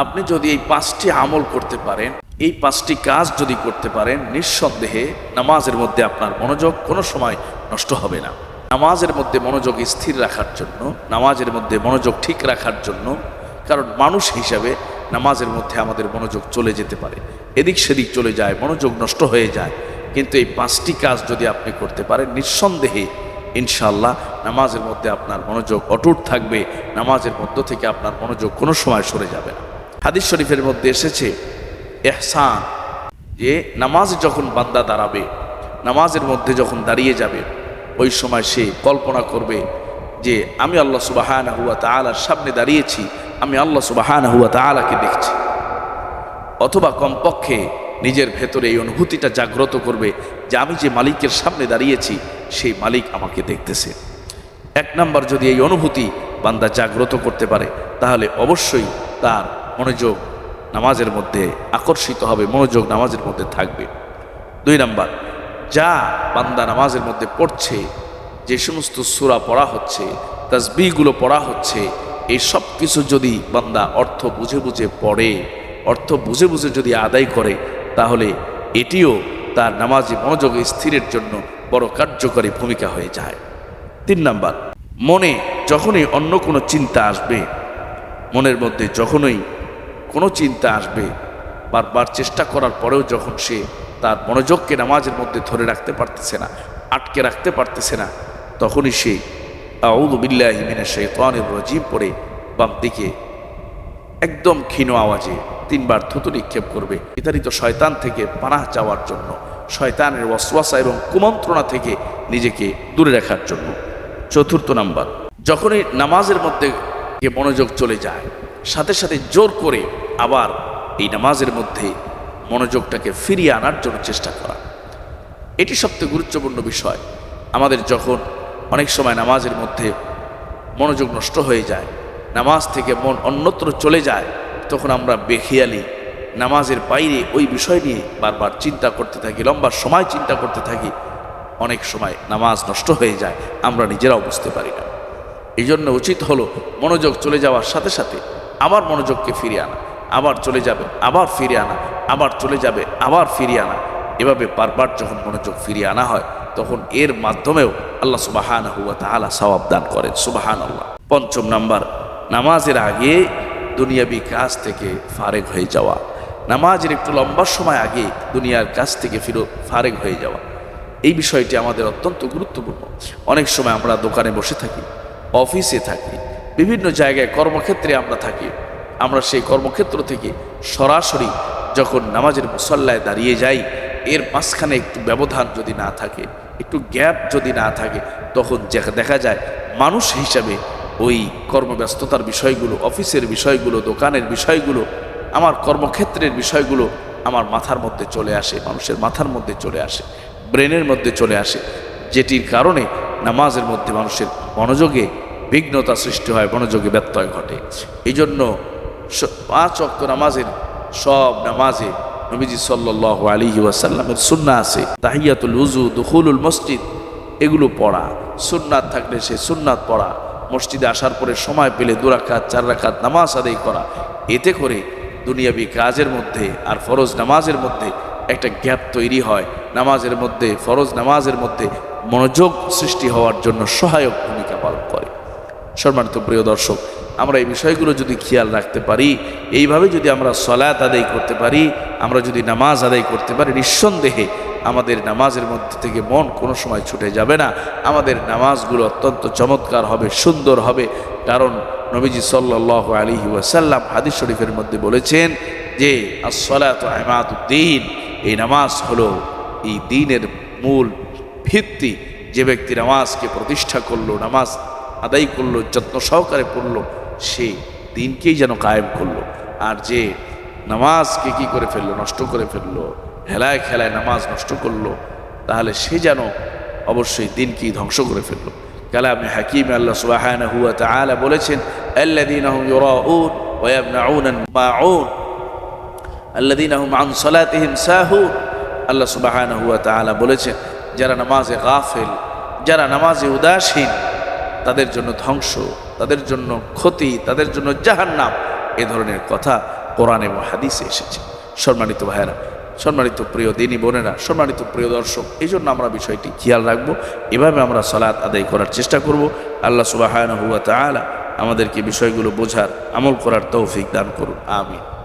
আপনি যদি এই 5টি আমল করতে পারেন, এই 5টি কাজ যদি করতে পারেন, নিঃসন্দেহে নামাজের মধ্যে আপনার মনোযোগ কোনো সময় নষ্ট হবে না। নামাজের মধ্যে মনোযোগ স্থির রাখার জন্য, নামাজের মধ্যে মনোযোগ ঠিক রাখার জন্য, কারণ মানুষ হিসাবে নামাজের মধ্যে আমাদের মনোযোগ চলে যেতে পারে, এদিক সেদিক চলে যায়, মনোযোগ নষ্ট হয়ে যায়। কিন্তু এই 5টি কাজ যদি আপনি করতে পারেন, নিঃসন্দেহে ইনশাআল্লাহ নামাজের মধ্যে আপনার মনোযোগ অটুট থাকবে, নামাজের মধ্য থেকে আপনার মনোযোগ কোনো সময় সরে যাবে না। হাদিস শরীফের মধ্যে এসেছে ইহসান, যে নামাজে যখন বান্দা দাঁড়াবে, নামাজের মধ্যে যখন দাঁড়িয়ে যাবে, ওই সময় সে কল্পনা করবে যে আমি আল্লাহ সুবহানাহু ওয়া তাআলার সামনে দাঁড়িয়েছি, আমি আল্লাহ সুবহানাহু ওয়া তাআলাকে দেখছি। অথবা কমপক্ষে নিজের ভেতরে এই অনুভূতিটা জাগ্রত করবে যে আমি যে মালিকের সামনে দাঁড়িয়েছি, সেই মালিক আমাকে দেখতেছে। 1 নম্বর, যদি এই অনুভূতি বান্দা জাগ্রত করতে পারে, তাহলে অবশ্যই তার মনোযোগ নামাজের মধ্যে আকর্ষিত হবে, মনোযোগ নামাজের মধ্যে থাকবে। 2 নম্বর, যা বান্দা নামাজের মধ্যে পড়ছে, যে সমস্ত সূরা পড়া হচ্ছে, তাসবিহগুলো পড়া হচ্ছে, এই সব কিছু যদি বান্দা অর্থ বুঝে বুঝে পড়ে, অর্থ বুঝে বুঝে যদি আদায় করে, তাহলে এটিও তার নামাজি মনোযোগ স্থিরের জন্য বড় কার্যকরী ভূমিকা হয়ে যায়। 3 নম্বর, মনে যখনই অন্য কোনো চিন্তা আসবে, মনের মধ্যে যখনই কোনো চিন্তা আসবে, বারবার চেষ্টা করার পরেও যখন সে তার মনোযোগকে নামাজের মধ্যে ধরে রাখতে পারতেছে না, আটকে রাখতে পারতেছে না, তখনই সে আউযু বিল্লাহি মিনাশ শাইতানির রাজিম পড়ে বাম দিকে একদম ক্ষীণ আওয়াজে 3 বার থুতু নিক্ষেপ করবে, বিতাড়িত শয়তান থেকে পানাহ চাওয়ার জন্য, শয়তানের ওয়াসওয়াসা এবং কুমন্ত্রণা থেকে নিজেকে দূরে রাখার জন্য। 4 নম্বর, যখনই নামাজের মধ্যে মনোযোগ চলে যায়, সাথে সাথে জোর করে আবার এই নামাজের মধ্যে মনোযোগটাকে ফিরিয়ে আনার জন্য চেষ্টা করা। এটি সবচেয়ে গুরুত্বপূর্ণ বিষয়। আমাদের যখন অনেক সময় নামাজের মধ্যে মনোযোগ নষ্ট হয়ে যায়, নামাজ থেকে মন অন্যত্র চলে যায়, তখন আমরা বেখেয়ালি নামাজের বাইরে ওই বিষয় নিয়ে বারবার চিন্তা করতে থাকি, লম্বা সময় চিন্তা করতে থাকি। অনেক সময় নামাজ নষ্ট হয়ে যায়, আমরা নিজেরাও বুঝতে পারি না। এই জন্য উচিত হলো মনোযোগ চলে যাওয়ার সাথে সাথে আবার মনোযোগকে ফিরিয়ে আনা, আবার চলে যাবে, আবার ফিরে আনা, আবার চলে যাবে, আবার ফিরিয়ে আনা। এভাবে বারবার যখন মনোযোগ ফিরিয়ে আনা হয়, তখন এর মাধ্যমেও আল্লাহ সুবহানাহু ওয়া তাআলা সওয়াব দান করেন। সুবহানাল্লাহ। 5 নম্বর, নামাজের আগে দুনিয়াবি কাজ থেকে ফারেগ হয়ে যাওয়া। নামাজের একটু লম্বা সময় আগে দুনিয়ার কাজ থেকে ফারেগ হয়ে যাওয়া, এই বিষয়টি আমাদের অত্যন্ত গুরুত্বপূর্ণ। অনেক সময় আমরা দোকানে বসে থাকি, অফিসে থাকি, বিভিন্ন জায়গায় কর্মক্ষেত্রে আমরা থাকি। আমরা সেই কর্মক্ষেত্র থেকে সরাসরি যখন নামাজের মুসল্লায় দাঁড়িয়ে যাই, এর মাঝখানে একটু ব্যবধান যদি না থাকে, একটু গ্যাপ যদি না থাকে, তখন দেখা যায় মানুষ হিসাবে ওই কর্মব্যস্ততার বিষয়গুলো, অফিসের বিষয়গুলো, দোকানের বিষয়গুলো, আমার কর্মক্ষেত্রের বিষয়গুলো আমার মাথার মধ্যে চলে আসে, মানুষের মাথার মধ্যে চলে আসে, ব্রেনের মধ্যে চলে আসে, যেটির কারণে নামাজের মধ্যে মানুষের মনোযোগে বিঘ্নতা সৃষ্টি হয়, মনোযোগে ব্যত্যয় ঘটে। এই জন্য 5 ওয়াক্ত নামাজের সব নামাজে নবীজি সাল্লাল্লাহু আলাইহি ওয়াসাল্লামের সুন্নাহ আছে। তাহিয়াতুল উযু, দুখুলুল মসজিদ, এগুলো পড়া, সুন্নাত থাকলে সে সুন্নাত পড়া, মসজিদে আসার পরে সময় পেলে 2 রাকাত 4 রাকাত নামাজ আদায় করা। এতে করে দুনিয়াবি কাজের মধ্যে আর ফরজ নামাজের মধ্যে একটা গ্যাপ তৈরি হয়, নামাজের মধ্যে, ফরজ নামাজের মধ্যে মনোযোগ সৃষ্টি হওয়ার জন্য সহায়ক ভূমিকা পালন করে। সম্মানিত প্রিয় দর্শক, আমরা এই বিষয়গুলো যদি খেয়াল রাখতে পারি, এইভাবে যদি আমরা সালাত আদায় করতে পারি, আমরা যদি নামাজ আদায় করতে পারি, নিঃসন্দেহে আমাদের নামাজের মধ্যে থেকে মন কোনো সময় ছুটে যাবে না। আমাদের নামাজগুলো অত্যন্ত চমৎকার হবে, সুন্দর হবে। কারণ নবীজি সাল্লাল্লাহু আলাইহি ওয়াসাল্লাম হাদিস শরীফের মধ্যে বলেছেন যে আস-সালাতু ইমাদুদ্দিন, এই নামাজ হলো এই দ্বীনের মূল ভিত্তি। যে ব্যক্তি নামাজকে প্রতিষ্ঠা করলো, নামাজ আদায় করলো, যত্ন সহকারে পড়লো, সে দ্বীনকেই যেন কায়েম করলো। আর যে নামাজকে কি করে ফেললো, নষ্ট করে ফেললো, হেলায় খেলায় নামাজ নষ্ট করলো, তাহলে সে যেন অবশ্যই দ্বীনকেই ধ্বংস করে ফেললো। কালামে হাকিমে আল্লাহ সুবহানাহু ওয়া তাআলা বলেছেন, আল্লাযীনা হুম ইউরাউন ওয়া ইয়ামনাউনাল মাউন আল্লাযীনা হুম আন সালাতিহিম সাহুন। আল্লাহ সুবহানাহু ওয়া তাআলা বলেছেন, যারা নামাজে গাফেল, যারা নামাজে উদাসীন, তাদের জন্য ধ্বংস, তাদের জন্য ক্ষতি, তাদের জন্য জাহান্নাম। এ ধরনের কথা কোরআন এবং হাদিসে এসেছে। সম্মানিত ভাইয়েরা, সম্মানিত প্রিয় দিনী বোনেরা, সম্মানিত প্রিয় দর্শক, এই জন্য আমরা বিষয়টি খেয়াল রাখবো। এভাবে আমরা সালাত আদায় করার চেষ্টা করব। আল্লাহ সুবহানাহু ওয়া তাআলা আমাদেরকে বিষয়গুলো বোঝার, আমল করার তৌফিক দান করুন। আমিন।